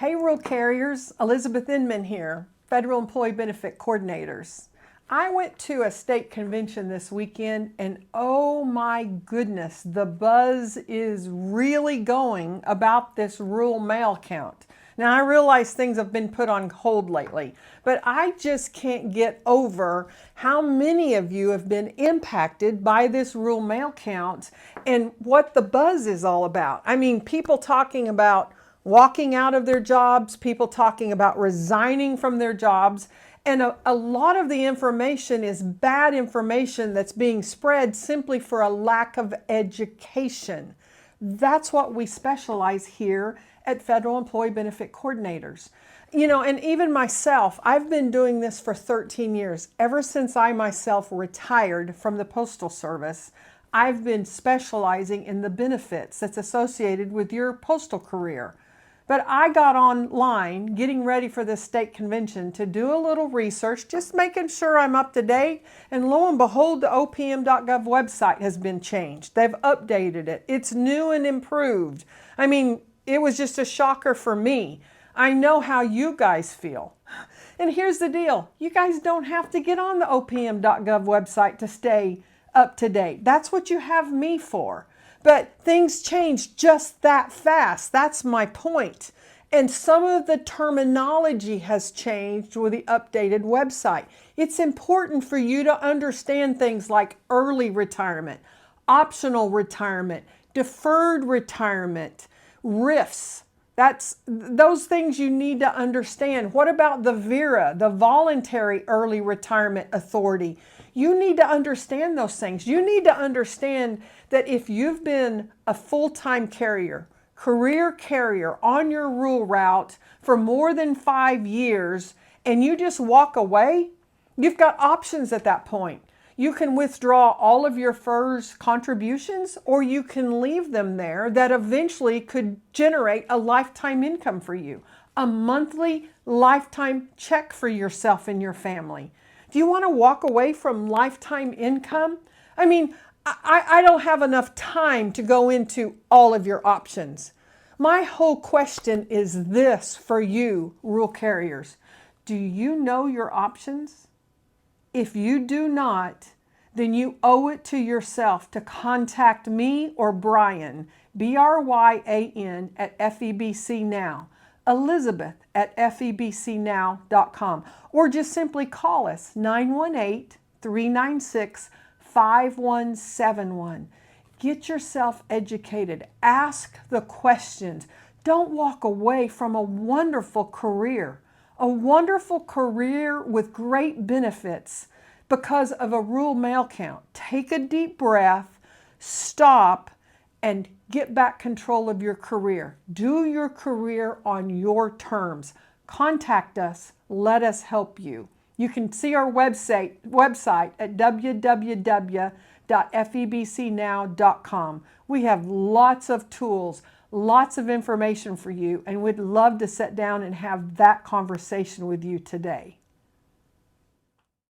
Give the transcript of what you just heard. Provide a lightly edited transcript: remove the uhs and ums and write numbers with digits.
Hey Rural Carriers, Elizabeth Inman here, Federal Employee Benefit Coordinators. I went to a state convention this weekend and oh my goodness, the buzz is really going about this rural mail count. Now I realize things have been put on hold lately, but I just can't get over how many of you have been impacted by this rural mail count and what the buzz is all about. I mean, people talking about walking out of their jobs, people talking about resigning from their jobs, and a lot of the information is bad information that's being spread simply for a lack of education. That's what we specialize here at Federal Employee Benefit Coordinators. You know, and even myself, I've been doing this for 13 years. Ever since I myself retired from the Postal Service, I've been specializing in the benefits that's associated with your postal career. But I got online getting ready for this state convention to do a little research, just making sure I'm up to date. And lo and behold, the opm.gov website has been changed. They've updated it. It's new and improved. I mean, it was just a shocker for me. I know how you guys feel. And here's the deal. You guys don't have to get on the opm.gov website to stay up to date. That's what you have me for. But things change just that fast. That's my point. And some of the terminology has changed with the updated website. It's important for you to understand things like early retirement, optional retirement, deferred retirement, RIFs. That's those things you need to understand. What about the VERA, the Voluntary Early Retirement Authority? You need to understand those things. You need to understand that if you've been a full-time carrier, career carrier on your rural route for more than 5 years and you just walk away, you've got options at that point. You can withdraw all of your FERS contributions or you can leave them there that eventually could generate a lifetime income for you, a monthly lifetime check for yourself and your family. Do you want to walk away from lifetime income? I mean, I don't have enough time to go into all of your options. My whole question is this for you, rural carriers. Do you know your options? If you do not, then you owe it to yourself to contact me or Brian, B-R-Y-A-N, at FEBC Now, Elizabeth at febcnow.com, or just simply call us 918-396-5171. Get yourself educated. Ask the questions. Don't walk away from a wonderful career with great benefits because of a rural mail count. Take a deep breath, stop, and get back control of your career. Do your career on your terms. Contact us. Let us help you. You can see our website at www.febcnow.com. We have lots of tools, lots of information for you, and we'd love to sit down and have that conversation with you today.